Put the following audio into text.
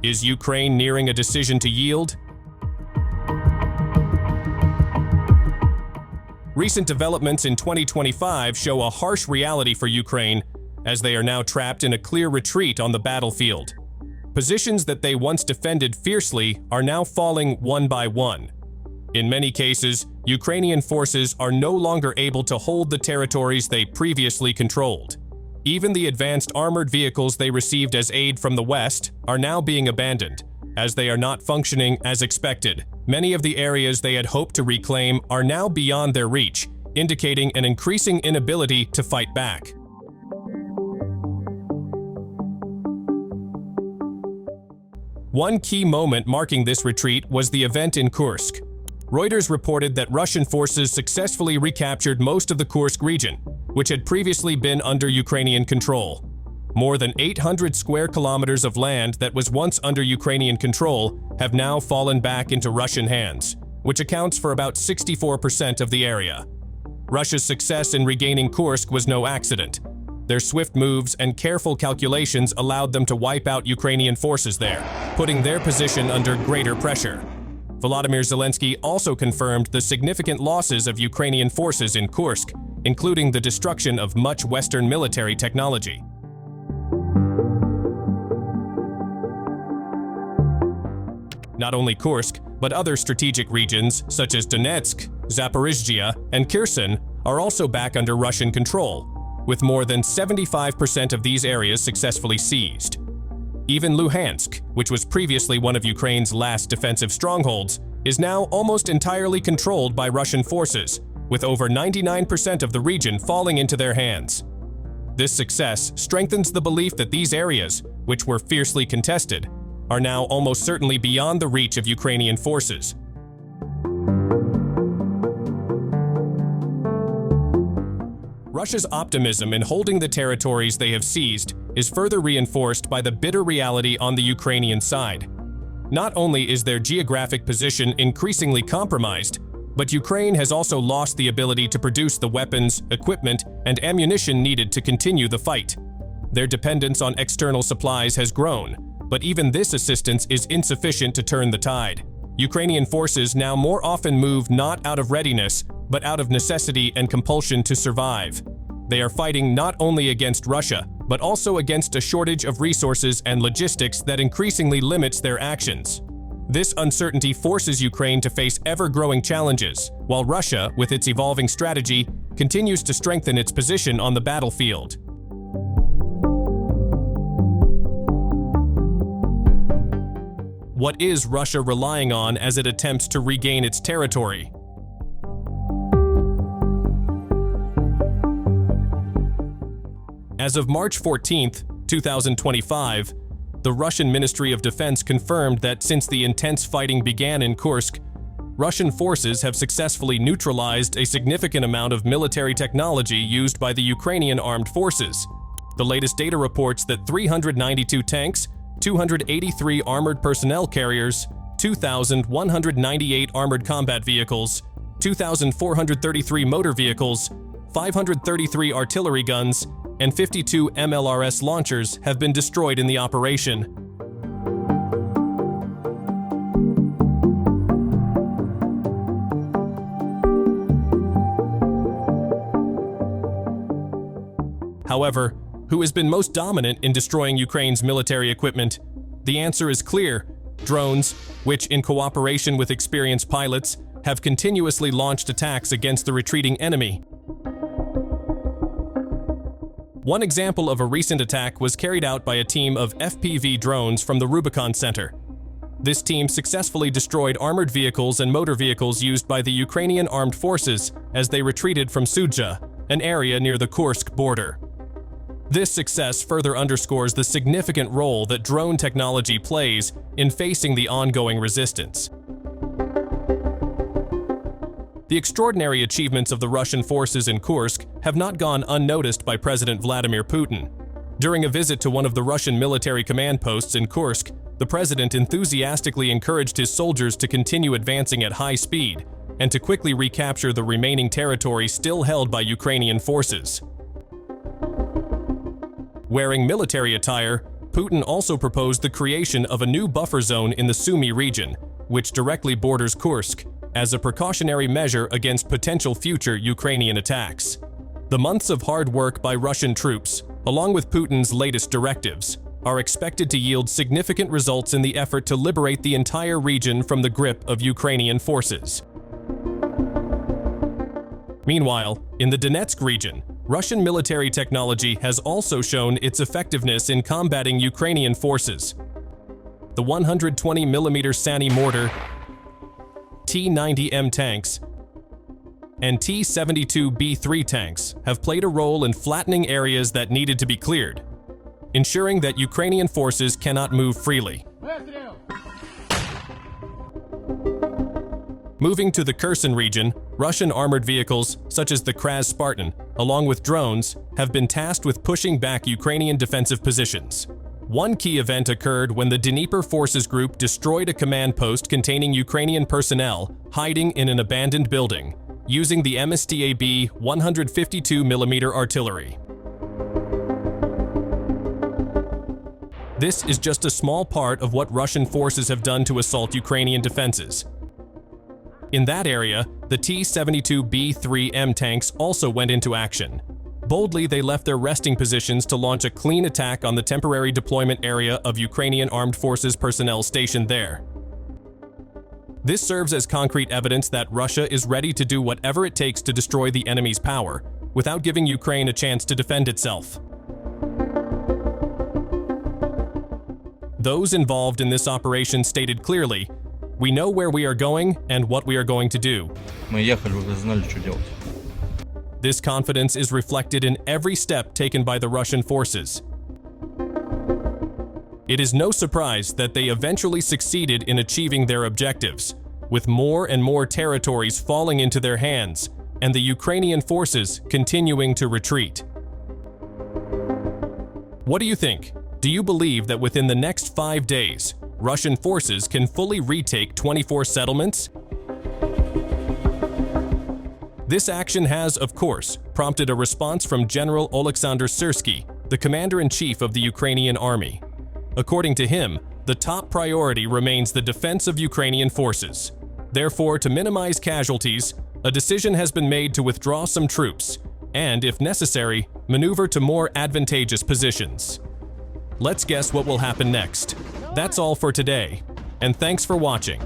Is Ukraine nearing a decision to yield? Recent developments in 2025 show a harsh reality for Ukraine, as they are now trapped in a clear retreat on the battlefield. Positions that they once defended fiercely are now falling one by one. In many cases, Ukrainian forces are no longer able to hold the territories they previously controlled. Even the advanced armored vehicles they received as aid from the West are now being abandoned, as they are not functioning as expected. Many of the areas they had hoped to reclaim are now beyond their reach, indicating an increasing inability to fight back. One key moment marking this retreat was the event in Kursk. Reuters reported that Russian forces successfully recaptured most of the Kursk region, which had previously been under Ukrainian control. More than 800 square kilometers of land that was once under Ukrainian control have now fallen back into Russian hands, which accounts for about 64% of the area. Russia's success in regaining Kursk was no accident. Their swift moves and careful calculations allowed them to wipe out Ukrainian forces there, putting their position under greater pressure. Volodymyr Zelensky also confirmed the significant losses of Ukrainian forces in Kursk, including the destruction of much Western military technology. Not only Kursk, but other strategic regions such as Donetsk, Zaporizhzhia, and Kherson are also back under Russian control, with more than 75% of these areas successfully seized. Even Luhansk, which was previously one of Ukraine's last defensive strongholds, is now almost entirely controlled by Russian forces, with over 99% of the region falling into their hands. This success strengthens the belief that these areas, which were fiercely contested, are now almost certainly beyond the reach of Ukrainian forces. Russia's optimism in holding the territories they have seized is further reinforced by the bitter reality on the Ukrainian side. Not only is their geographic position increasingly compromised, but Ukraine has also lost the ability to produce the weapons, equipment, and ammunition needed to continue the fight. Their dependence on external supplies has grown, but even this assistance is insufficient to turn the tide. Ukrainian forces now more often move not out of readiness, but out of necessity and compulsion to survive. They are fighting not only against Russia, but also against a shortage of resources and logistics that increasingly limits their actions. This uncertainty forces Ukraine to face ever-growing challenges, while Russia, with its evolving strategy, continues to strengthen its position on the battlefield. What is Russia relying on as it attempts to regain its territory? As of March 14, 2025, the Russian Ministry of Defense confirmed that since the intense fighting began in Kursk, Russian forces have successfully neutralized a significant amount of military technology used by the Ukrainian armed forces. The latest data reports that 392 tanks, 283 armored personnel carriers, 2,198 armored combat vehicles, 2,433 motor vehicles, 533 artillery guns, and 52 MLRS launchers have been destroyed in the operation. However, who has been most dominant in destroying Ukraine's military equipment? The answer is clear: drones, which in cooperation with experienced pilots, have continuously launched attacks against the retreating enemy. One example of a recent attack was carried out by a team of FPV drones from the Rubicon Center. This team successfully destroyed armored vehicles and motor vehicles used by the Ukrainian armed forces as they retreated from Zaporizhzhia, an area near the Kursk border. This success further underscores the significant role that drone technology plays in facing the ongoing resistance. The extraordinary achievements of the Russian forces in Kursk have not gone unnoticed by President Vladimir Putin. During a visit to one of the Russian military command posts in Kursk, the president enthusiastically encouraged his soldiers to continue advancing at high speed and to quickly recapture the remaining territory still held by Ukrainian forces. Wearing military attire, Putin also proposed the creation of a new buffer zone in the Sumy region, which directly borders Kursk, as a precautionary measure against potential future Ukrainian attacks. The months of hard work by Russian troops, along with Putin's latest directives, are expected to yield significant results in the effort to liberate the entire region from the grip of Ukrainian forces. Meanwhile, in the Donetsk region, Russian military technology has also shown its effectiveness in combating Ukrainian forces. The 120mm Sumy mortar, T-90M tanks, and T-72B3 tanks have played a role in flattening areas that needed to be cleared, ensuring that Ukrainian forces cannot move freely. Moving to the Kherson region, Russian armored vehicles, such as the Kraz Spartan, along with drones, have been tasked with pushing back Ukrainian defensive positions. One key event occurred when the Dnieper Forces Group destroyed a command post containing Ukrainian personnel hiding in an abandoned building, using the MSTAB 152mm artillery. This is just a small part of what Russian forces have done to assault Ukrainian defenses. In that area, the T-72B3M tanks also went into action. Boldly, they left their resting positions to launch a clean attack on the temporary deployment area of Ukrainian armed forces personnel stationed there. This serves as concrete evidence that Russia is ready to do whatever it takes to destroy the enemy's power, without giving Ukraine a chance to defend itself. Those involved in this operation stated clearly, "We know where we are going and what we are going to do." This confidence is reflected in every step taken by the Russian forces. It is no surprise that they eventually succeeded in achieving their objectives, with more and more territories falling into their hands and the Ukrainian forces continuing to retreat. What do you think? Do you believe that within the next 5 days, Russian forces can fully retake 24 settlements? This action has, of course, prompted a response from General Oleksandr Syrsky, the commander-in-chief of the Ukrainian army. According to him, the top priority remains the defense of Ukrainian forces. Therefore, to minimize casualties, a decision has been made to withdraw some troops and, if necessary, maneuver to more advantageous positions. Let's guess what will happen next. That's all for today, and thanks for watching.